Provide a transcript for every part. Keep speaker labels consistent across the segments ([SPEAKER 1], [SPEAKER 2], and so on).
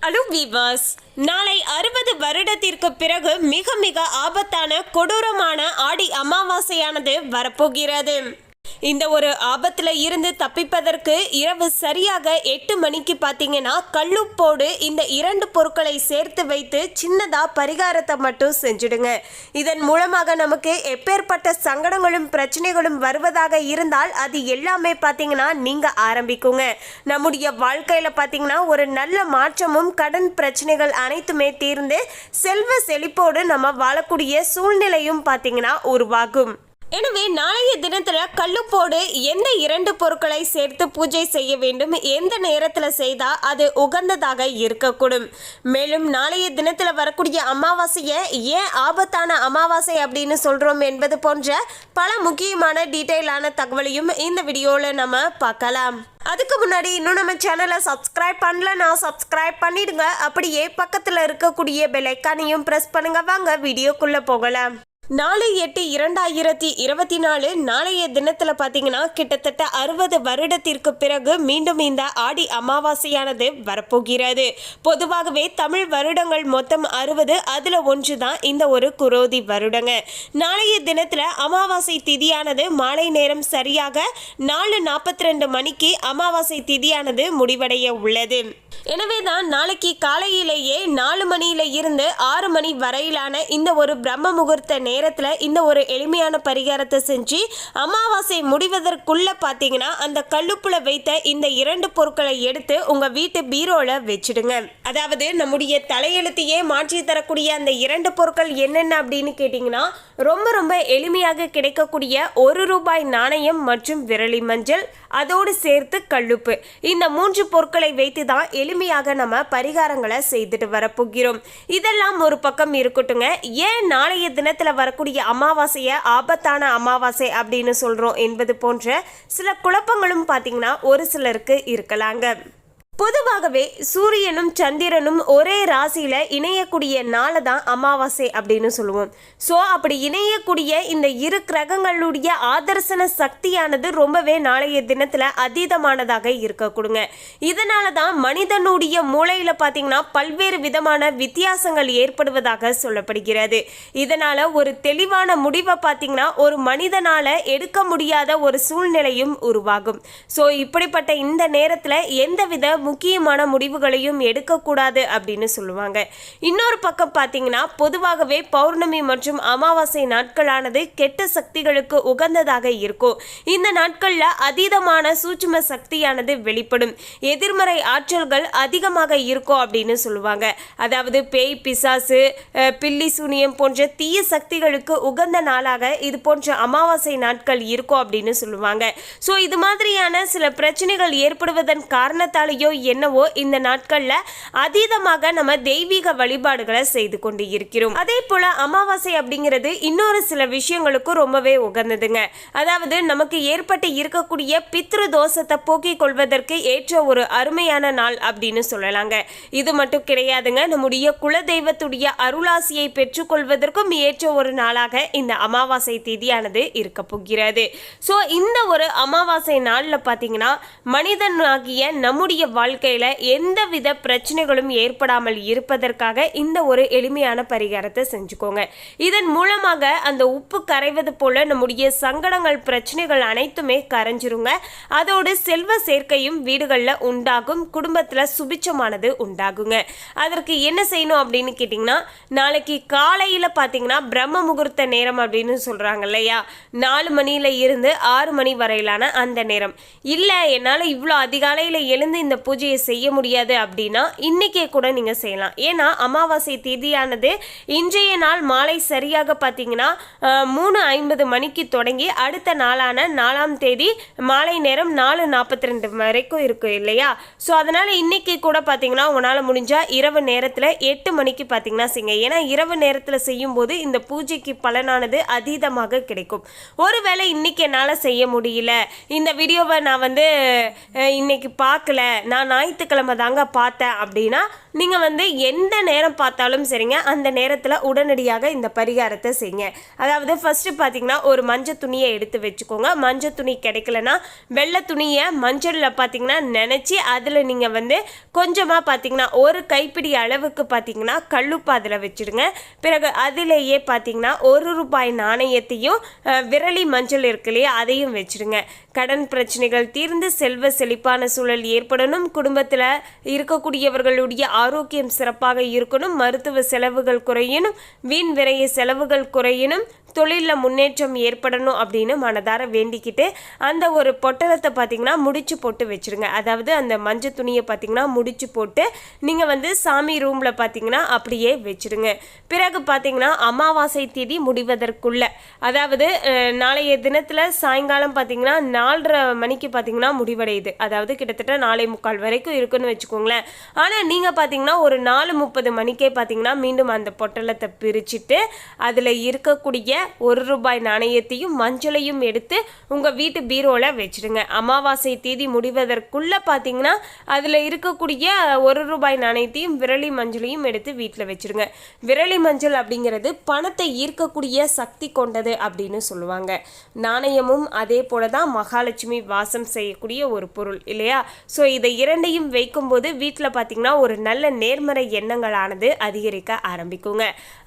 [SPEAKER 1] Hello viewers, நாளை 60 வருடத்திற்கு பிறகு மிக மிக ஆபத்தான கொடூரமான ஆடி அமாவாசையானது வரப்போகிறது. இந்த ஒரு ஆபத்துல இருந்து தப்பிப்பதற்கு இரவு சரியாக 8 மணிக்கு பார்த்தீங்கன்னா கல்லுப்போடு இந்த 2 பொருட்களை சேர்த்து வைத்து சின்னதா பரிகாரத்தை மட்டும் செஞ்சுடுங்க. இதன் மூலமாக நமக்கு எப்பேற்பட்ட சங்கடங்களும் பிரச்சனைகளும் வருவதாக இருந்தால் அது எல்லாமே பார்த்தீங்கன்னா நீங்க ஆரம்பிக்குங்க. நம்முடைய வாழ்க்கையில பார்த்தீங்கன்னா ஒரு நல்ல மாற்றமும் கடன் பிரச்சனைகள் அனைத்துமே தீர்ந்து செல்வ செழிப்போடு நம்ம வாழக்கூடிய சூழ்நிலையும் பார்த்தீங்கன்னா உருவாகும். எனவே நாளைய தினத்துல கல்லுப்போடு எந்த 2 பொருட்களை சேர்த்து பூஜை செய்ய வேண்டும், எந்த நேரத்துல செய்தா அது உகந்ததாக இருக்கக்கூடும். மேலும் நாளைய தினத்துல வரக்கூடிய அமாவாசையை ஏன் ஆபத்தான அமாவாசை அப்படின்னு சொல்றோம் என்பது போன்ற பல முக்கியமான டீட்டெயிலான தகவலையும் இந்த வீடியோல நம்ம பார்க்கலாம். அதுக்கு முன்னாடி இன்னும் நம்ம சேனலை சப்ஸ்கிரைப் பண்ணலன்னா சப்ஸ்கிரைப் பண்ணிடுங்க. அப்படியே பக்கத்துல இருக்கக்கூடிய பெல் ஐக்கானையும் பிரஸ் பண்ணுங்க. வாங்க வீடியோக்குள்ள போகலாம். 4/8/2024 நாளைய தினத்துல பாத்தீங்கன்னா கிட்டத்தட்ட 60 வருடத்திற்கு பிறகு மீண்டும் இந்த ஆடி அமாவாசையானது வரப்போகிறது. பொதுவாகவே தமிழ் வருடங்கள் மொத்தம் 60, அதுல ஒன்றுதான் இந்த ஒரு குரோதி வருடங்க. நாளைய தினத்துல அமாவாசை திதியானது மாலை நேரம் சரியாக 4:42 மணிக்கு அமாவாசை திதியானது முடிவடைய உள்ளது. எனவேதான் நாளைக்கு காலையிலேயே 4 மணியில இருந்து 6 மணி வரையிலான இந்த ஒரு பிரம்ம முகூர்த்த நேரத்துல இந்த ஒரு எளிமையான பரிகாரத்தை செஞ்சு அமாவாசை முடிவதற்குள்ள பாத்தீங்கன்னா அந்த கல்லுப்புல வைத்த இந்த 2 பொருட்களை எடுத்து உங்க வீட்டு பீரோல வச்சிடுங்க. அதாவது நம்முடைய தலையெழுத்தையே மாற்றி தரக்கூடிய அந்த 2 பொருட்கள் என்னென்ன அப்படின்னு கேட்டீங்கன்னா ரொம்ப ரொம்ப எளிமையாக கிடைக்கக்கூடிய 1 ரூபாய் நாணயம் மற்றும் விரலி மஞ்சள், அதோடு சேர்த்து கல்லுப்பு, இந்த 3 பொருட்களை வைத்து தான் எளிமையாக நம்ம பரிகாரங்களை செய்துட்டு வரப்போகிறோம். இதெல்லாம் ஒரு பக்கம் இருக்கட்டுங்க. ஏன் நாளைய தினத்துல வரக்கூடிய அமாவாசையை ஆபத்தான அமாவாசை அப்படின்னு சொல்றோம் என்பது போன்ற சில குழப்பங்களும் பார்த்தீங்கன்னா ஒரு சிலருக்கு இருக்கலாங்க. பொதுவாகவே சூரியனும் சந்திரனும் ஒரே ராசியில இணையக்கூடிய நாளை தான் அமாவாசை அப்படின்னு சொல்லுவோம். ஸோ அப்படி இணையக்கூடிய இந்த 2 கிரகங்களுடைய ஆதர்சன சக்தியானது ரொம்பவே நாளைய தினத்துல அதீதமானதாக இருக்கக்கூடுங்க. இதனால தான் மனிதனுடைய மூளையில பார்த்தீங்கன்னா பல்வேறு விதமான வித்தியாசங்கள் ஏற்படுவதாக சொல்லப்படுகிறது. இதனால ஒரு தெளிவான முடிவை பார்த்தீங்கன்னா ஒரு மனிதனால எடுக்க முடியாத ஒரு சூழ்நிலையும் உருவாகும். ஸோ இப்படிப்பட்ட இந்த நேரத்துல எந்தவித முக்கியமான முடிவுகளையும் எடுக்கக்கூடாது அப்படின்னு சொல்லுவாங்க. இன்னொரு பக்கம் பார்த்தீங்கன்னா பொதுவாகவே பௌர்ணமி மற்றும் அமாவாசை நாட்களானது கெட்ட சக்திகளுக்கு உகந்ததாக இருக்கும். இந்த நாட்கள்ல அதீதமான சூட்சும சக்தியானது வெளிப்படும், எதிர்மறை ஆற்றல்கள் அதிகமாக இருக்கும் அப்படின்னு சொல்லுவாங்க. அதாவது பேய், பிசாசு, பில்லி, சூனியம் போன்ற தீய சக்திகளுக்கு உகந்த நாளாக இது போன்ற அமாவாசை நாட்கள் இருக்கும் அப்படின்னு சொல்லுவாங்க. ஸோ இது மாதிரியான சில பிரச்சனைகள் ஏற்படுவதன் காரணத்தாலேயோ என்னவோ இந்த நாட்கள்ல அதீதமாக நம்ம தெய்வீக வழிபாடுகளை செய்து கொண்டு இருக்கிறோம். அதே போல அமாவாசை அப்படிங்கிறது இன்னொரு சில விஷயங்களுக்கும் ரொம்பவே உகந்ததுங்க. அதாவது நமக்கு ஏற்பட்டு இருக்கக்கூடிய பித்ரு தோஷத்தை போக்கிக் கொள்வதற்கு ஏற்ற ஒரு அருமையான நாள் அப்படின்னு சொல்லலாங்க. இது மட்டும் கிடையாதுங்க, நம்முடைய குல தெய்வத்துடைய அருளாசியை பெற்றுக்கொள்வதற்கும் ஏற்ற ஒரு நாளாக இந்த அமாவாசை திதியானது இருக்க போகிறது. ஸோ இந்த ஒரு அமாவாசை நாளில் பார்த்தீங்கன்னா மனிதனாகிய நம்முடைய வாழ்க்கையில எந்தவித பிரச்சனைகளும் ஏற்படாமல் இருப்பதற்காக இந்த ஒரு எளிமையான பரிகாரத்தை செஞ்சுக்கோங்க. இதன் மூலமாக அந்த உப்பு கரைவது போல நம்முடைய சங்கடங்கள், பிரச்சனைகள் அனைத்துமே கரைஞ்சிருங்க. அதோடு செல்வ சேர்க்கையும் வீடுகளில் உண்டாகும், குடும்பத்தில் சுபிச்சமானது உண்டாகுங்க. அதற்கு என்ன செய்யணும் அப்படின்னு கேட்டிங்கன்னா நாளைக்கு காலையில் பார்த்தீங்கன்னா பிரம்ம முகூர்த்த நேரம் அப்படின்னு சொல்கிறாங்க இல்லையா, 4 மணியில இருந்து 6 மணி வரையிலான அந்த நேரம். இல்லை என்னால் இவ்வளோ அதிகாலையில் எழுந்து இந்த பூஜையை செய்ய முடியாது அப்படின்னா இன்னைக்கே கூட நீங்க செய்யலாம். ஏன்னா அமாவாசை திதியானது இன்றைய நாள் மாலை சரியாக பார்த்தீங்கன்னா 3:50 மணிக்கு தொடங்கி அடுத்த நாளான 4ஆம் தேதி மாலை நேரம் 4:42 வரைக்கும் இருக்கும் இல்லையா. ஸோ அதனால இன்னைக்கு கூட பார்த்தீங்கன்னா உங்களால் முடிஞ்சா இரவு நேரத்தில் 8 மணிக்கு பார்த்தீங்கன்னா செய்யுங்க. ஏன்னா இரவு நேரத்தில் செய்யும் போது இந்த பூஜைக்கு பலனானது அதீதமாக கிடைக்கும். ஒருவேளை இன்னைக்கு என்னால் செய்ய முடியல, இந்த வீடியோவை நான் இன்னைக்கு பார்க்கல, நான் நான் ஞாயிற்றுக்கிழமை தாங்க பார்த்தேன் அப்படின்னா நீங்கள் வந்து எந்த நேரம் பார்த்தாலும் சரிங்க, அந்த நேரத்தில் உடனடியாக இந்த பரிகாரத்தை செய்யுங்க. அதாவது ஃபஸ்ட்டு பார்த்தீங்கன்னா ஒரு மஞ்சள் துணியை எடுத்து வச்சுக்கோங்க. மஞ்சள் துணி கிடைக்கலனா வெள்ளை துணியை மஞ்சளில் பார்த்தீங்கன்னா நினச்சி அதில் நீங்கள் வந்து கொஞ்சமாக பார்த்தீங்கன்னா ஒரு கைப்பிடி அளவுக்கு பார்த்தீங்கன்னா கல்லுப்பு அதில் வச்சுடுங்க. பிறகு அதிலேயே பார்த்தீங்கன்னா ₹1 நாணயத்தையும் விரலி மஞ்சள் இருக்கு இல்லையா அதையும் வச்சுடுங்க. கடன் பிரச்சனைகள் தீர்ந்து செல்வ செழிப்பான சூழல் ஏற்படணும், குடும்பத்தில் இருக்கக்கூடியவர்களுடைய ஆரோக்கியம் சிறப்பாக இருக்கணும், மருத்துவ செலவுகள் குறையணும், வீண் விரைய செலவுகள் குறையணும், தொழிலில் முன்னேற்றம் ஏற்படணும் அப்படின்னு மனதார வேண்டிக்கிட்டு அந்த ஒரு பொட்டலத்தை பார்த்தீங்கன்னா முடிச்சு போட்டு வச்சுருங்க. அதாவது அந்த மஞ்சள் துணியை பார்த்தீங்கன்னா முடிச்சு போட்டு நீங்கள் வந்து சாமி ரூமில் பார்த்தீங்கன்னா அப்படியே வச்சுடுங்க. பிறகு பார்த்தீங்கன்னா அமாவாசை தேதி முடிவதற்குள்ள, அதாவது நாளைய தினத்தில் சாயங்காலம் பார்த்தீங்கன்னா 4:30 மணிக்கு பார்த்தீங்கன்னா முடிவடையுது. அதாவது கிட்டத்தட்ட 4:45 வரைக்கும் இருக்குன்னு வச்சுக்கோங்களேன். ஆனால் நீங்கள் பார்த்தீங்கன்னா ஒரு 4:30 மணிக்கே பார்த்தீங்கன்னா மீண்டும் அந்த பொட்டலத்தை பிரிச்சுட்டு அதில் இருக்கக்கூடிய ₹1 நாணயத்தையும் மஞ்சளையும் எடுத்து உங்கள் வீட்டு பீரோவில் வச்சுடுங்க. அமாவாசை தேதி முடிவதற்குள்ளே பார்த்தீங்கன்னா அதில் இருக்கக்கூடிய ₹1 நாணயத்தையும் விரலி மஞ்சளையும் எடுத்து வீட்டில் வச்சுடுங்க. விரலி மஞ்சள் அப்படிங்கிறது பணத்தை ஈர்க்கக்கூடிய சக்தி கொண்டது அப்படின்னு சொல்லுவாங்க. நாணயமும் அதே போல தான் மகாலட்சுமி வாசம் செய்யக்கூடிய ஒரு பொருள் இல்லையா? ஸோ இதை இரண்டையும் வைக்கும்போது வீட்டில் பார்த்தீங்கன்னா ஒரு நல்ல நேர்மறை எண்ணங்களானது அதிகரிக்க ஆரம்பிக்குங்க.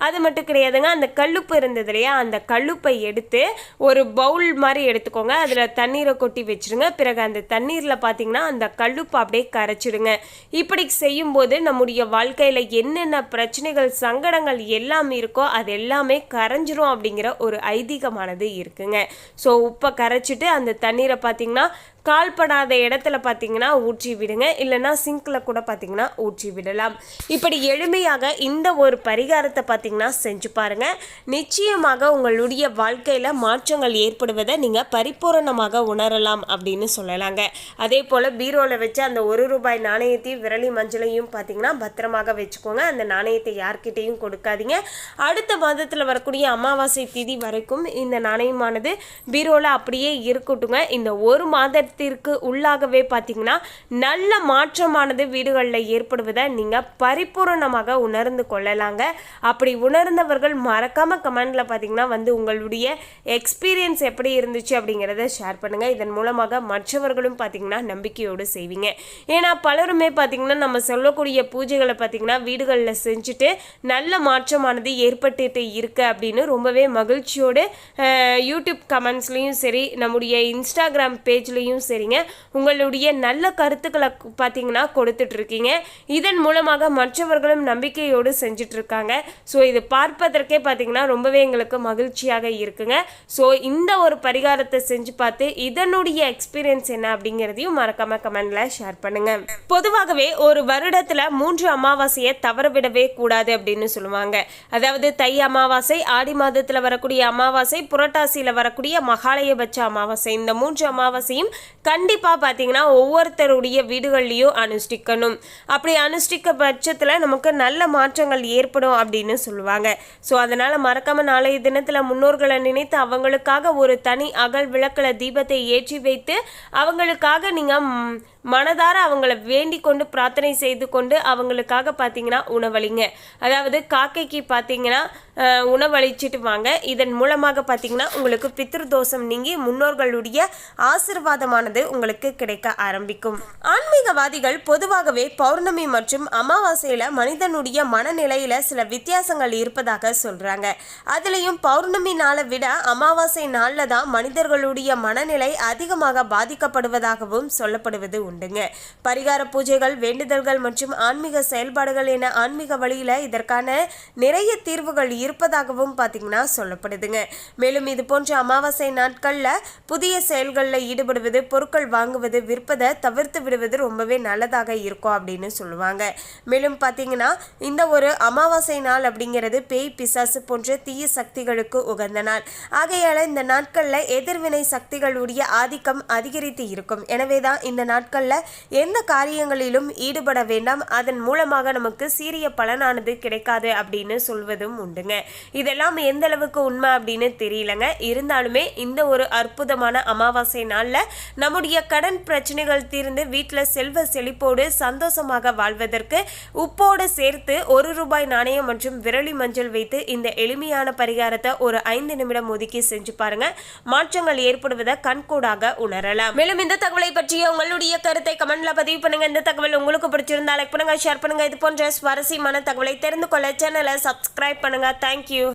[SPEAKER 1] அது மட்டும் கிடையாதுங்க, அந்த கல்லுப்பு இருந்தது இல்லையா, அந்த கல்லுப்பை எடுத்து ஒரு பவுல் மாதிரி எடுத்துக்கோங்க. அதில் தண்ணீரை கொட்டி வச்சுருங்க. பிறகு அந்த தண்ணீரில் பார்த்தீங்கன்னா அந்த கல்லுப்பை அப்படியே கரைச்சிடுங்க. இப்படி செய்யும்போது நம்முடைய வாழ்க்கையில் என்னென்ன பிரச்சனைகள் சங்கடங்கள் எல்லாம் இருக்கோ அது எல்லாமே கரைஞ்சிரும் அப்படிங்கிற ஒரு ஐதீகமானது இருக்குங்க. ஸோ உப்பை கரைச்சிட்டு அந்த தண்ணீரை பார்த்தீங்கன்னா கால்படாத இடத்துல பார்த்தீங்கன்னா ஊற்றி விடுங்க, இல்லைன்னா சிங்கில் கூட பார்த்தீங்கன்னா ஊற்றி விடலாம். இப்படி எளிமையாக இந்த ஒரு பரிகாரத்தை பார்த்தீங்கன்னா செஞ்சு பாருங்கள். நிச்சயமாக உங்களுடைய வாழ்க்கையில் மாற்றங்கள் ஏற்படுவதை நீங்கள் பரிபூரணமாக உணரலாம் அப்படின்னு சொல்லலாங்க. அதே போல் பீரோவில் வச்சு அந்த ₹1 நாணயத்தையும் விரலி மஞ்சளையும் பார்த்தீங்கன்னா பத்திரமாக வச்சுக்கோங்க. அந்த நாணயத்தை யார்கிட்டையும் கொடுக்காதீங்க. அடுத்த மாதத்தில் வரக்கூடிய அமாவாசை திதி வரைக்கும் இந்த நாணயமானது பீரோவில் அப்படியே இருக்கட்டுங்க. இந்த ஒரு மாதத்திற்கு உள்ளாகவே பார்த்தீங்கன்னா நல்ல மாற்றமானது வீடுகளில் ஏற்படுவதை நீங்கள் பரிபூரணமாக உணர்ந்து கொள்ளலாங்க. அப்படி உணர்ந்தவர்கள் மறக்காம கமெண்ட்ல பார்த்தீங்கன்னா வந்து உங்களுடைய எக்ஸ்பீரியன்ஸ் எப்படி இருந்துச்சு அப்படிங்கிறத ஷேர் பண்ணுங்க. இதன் மூலமாக மற்றவர்களும் பார்த்தீங்கன்னா நம்பிக்கையோடு செய்வீங்க. ஏன்னா பலருமே பார்த்தீங்கன்னா நம்ம சொல்லக்கூடிய பூஜைகளை பார்த்தீங்கன்னா வீடுகளில் செஞ்சுட்டு நல்ல மாற்றமானது ஏற்பட்டுட்டு இருக்கு அப்படின்னு ரொம்பவே மகிழ்ச்சியோடு யூடியூப் கமெண்ட்ஸ்லையும் சரி நம்முடைய இன்ஸ்டாகிராம் பேஜ்லையும் சரிங்க உங்களுடைய நல்ல கருத்துக்களை பார்த்தீங்கன்னா கொடுத்துட்டு இருக்கீங்க. இதன் மூலமாக மற்றவர்களும் நம்பிக்கையோடு செஞ்சுட்டு இருக்காங்க. ஸோ இது பார்ப்பதற்கே பார்த்தீங்கன்னா ரொம்பவே எங்களுக்கு மகிழ்ச்சியாக இருக்குங்க. ஸோ இந்த ஒரு பரிகாரத்தை செஞ்சு பார்த்து இதனுடைய எக்ஸ்பீரியன்ஸ் என்ன அப்படிங்கிறதையும் மறக்காம கமெண்ட்ல ஷேர் பண்ணுங்க. பொதுவாகவே ஒரு வருடத்துல 3 அமாவாசையை தவறவிடவே கூடாது அப்படின்னு சொல்லுவாங்க. அதாவது தை அமாவாசை, ஆடி மாதத்துல வரக்கூடிய அமாவாசை, புரட்டாசியில வரக்கூடிய மகாலயபட்ச அமாவாசை, இந்த 3 அமாவாசையும் கண்டிப்பாக பார்த்தீங்கன்னா ஒவ்வொருத்தருடைய வீடுகள்லையும் அனுஷ்டிக்கணும். அப்படி அனுஷ்டிக்க பட்சத்தில் நமக்கு நல்ல மாற்றங்கள் ஏற்படும் அப்படின்னு சொல்லுவாங்க. ஸோ அதனால் மறக்காமல் நாளைய தினத்தில் முன்னோர்களை நினைத்து அவங்களுக்காக ஒரு தனி அகல் விளக்கில் தீபத்தை ஏற்றி வைத்து அவங்களுக்காக நீங்கள் மனதார அவங்கள வேண்டிக் கொண்டு பிரார்த்தனை செய்து கொண்டு அவங்களுக்காக பார்த்தீங்கன்னா உணவளிங்க. அதாவது காக்கைக்கு பார்த்தீங்கன்னா உணவளிச்சிட்டு வாங்க. இதன் மூலமாக பார்த்தீங்கன்னா உங்களுக்கு பித்ருதோஷம் நீங்கி முன்னோர்களுடைய ஆசீர்வாதமானது உங்களுக்கு கிடைக்க ஆரம்பிக்கும். ஆன்மீகவாதிகள் பொதுவாகவே பௌர்ணமி மற்றும் அமாவாசையில் மனிதனுடைய மனநிலையில் சில வித்தியாசங்கள் இருப்பதாக சொல்கிறாங்க. அதுலேயும் பௌர்ணமி நாளை விட அமாவாசை நாளில் தான் மனிதர்களுடைய மனநிலை அதிகமாக பாதிக்கப்படுவதாகவும் சொல்லப்படுவது உண்டுங்க. பரிகார பூஜைகள், வேண்டுதல்கள் மற்றும் ஆன்மீக செயல்பாடுகள் என ஆன்மீக வழியில் இதற்கான நிறைய தீர்வுகள் இருப்பதாகவும் பார்த்தீங்கன்னா சொல்லப்படுதுங்க. மேலும் இது போன்ற அமாவாசை நாட்களில் புதிய செயல்களில் ஈடுபடுவது, பொருட்கள் வாங்குவது, விற்பதை தவிர்த்து விடுவது ரொம்பவே நல்லதாக இருக்கும் அப்படின்னு சொல்லுவாங்க. மேலும் பார்த்தீங்கன்னா இந்த ஒரு அமாவாசை நாள் அப்படிங்கிறது பேய், பிசாசு போன்ற தீய சக்திகளுக்கு உகந்த நாள். ஆகையால் இந்த நாட்களில் எதிர்வினை சக்திகளுடைய ஆதிக்கம் அதிகரித்து இருக்கும். எனவே தான் இந்த நாட்கள் நாளில் எந்த காரியங்களிலும் ஈடுபட வேண்டாம், அதன் மூலமாக நமக்கு சீரிய பலனானது கிடைக்காது அப்படின்னு சொல்வதும் உண்டுங்க. இதெல்லாம் எந்த அளவுக்கு உண்மை அப்படின்னு தெரியலங்க. இருந்தாலுமே இந்த ஒரு அற்புதமான அமாவாசை நாளில் நம்முடைய கடன் பிரச்சனைகள் தீர்ந்து வீட்டில் செல்வ செழிப்போடு சந்தோஷமாக வாழ்வதற்கு உப்போடு சேர்த்து ₹1 நாணயம் மற்றும் விரலி மஞ்சள் வைத்து இந்த எளிமையான பரிகாரத்தை ஒரு 5 நிமிடம் ஒதுக்கி செஞ்சு பாருங்க. மாற்றங்கள் ஏற்படுவதை கண்கூடாக உணரலாம். மேலும் இந்த தகவலை பற்றிய உங்களுடைய கருத்தை கமெண்ட்ல பதிவு பண்ணுங்க. இந்த தகவல் உங்களுக்கு பிடிச்சிருந்தா லைக் பண்ணுங்க, ஷேர் பண்ணுங்க. இது போன்ற சுவாரஸ்யமான தகவலை தெரிந்து கொள்ள சேனலை சப்ஸ்கிரைப் பண்ணுங்க. தேங்க்யூ.